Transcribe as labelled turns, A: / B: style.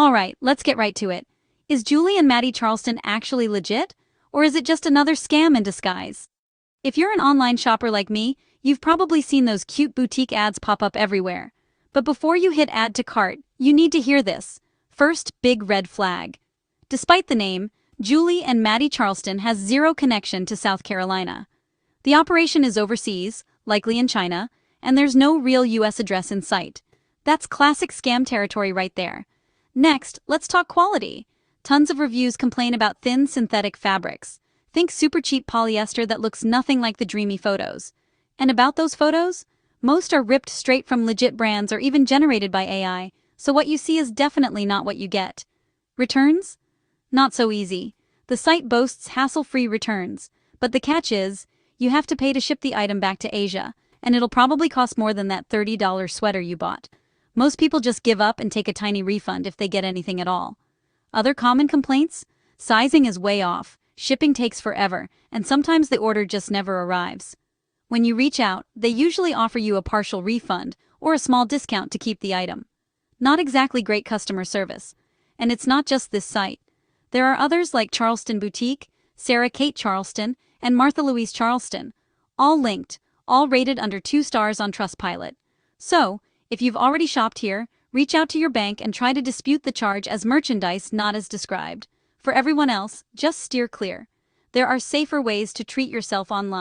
A: Alright, let's get right to it. Is Julie and Maddie Charleston actually legit? Or is it just another scam in disguise? If you're an online shopper like me, you've probably seen those cute boutique ads pop up everywhere. But before you hit add to cart, you need to hear this. First, big red flag. Despite the name, Julie and Maddie Charleston has zero connection to South Carolina. The operation is overseas, likely in China, and there's no real US address in sight. That's classic scam territory right there. Next, let's talk quality. Tons of reviews complain about thin synthetic fabrics. Think super cheap polyester that looks nothing like the dreamy photos. And about those photos? Most are ripped straight from legit brands or even generated by AI, so what you see is definitely not what you get. Returns? Not so easy. The site boasts hassle-free returns, but the catch is, you have to pay to ship the item back to Asia, and it'll probably cost more than that $30 sweater you bought. Most people just give up and take a tiny refund if they get anything at all. Other common complaints? Sizing is way off, shipping takes forever, and sometimes the order just never arrives. When you reach out, they usually offer you a partial refund or a small discount to keep the item. Not exactly great customer service. And it's not just this site. There are others like Charleston Boutique, Sarah Kate Charleston, and Martha Louise Charleston, all linked, all rated under 2 stars on Trustpilot. So, if you've already shopped here, reach out to your bank and try to dispute the charge as merchandise not as described. For everyone else, just steer clear. There are safer ways to treat yourself online.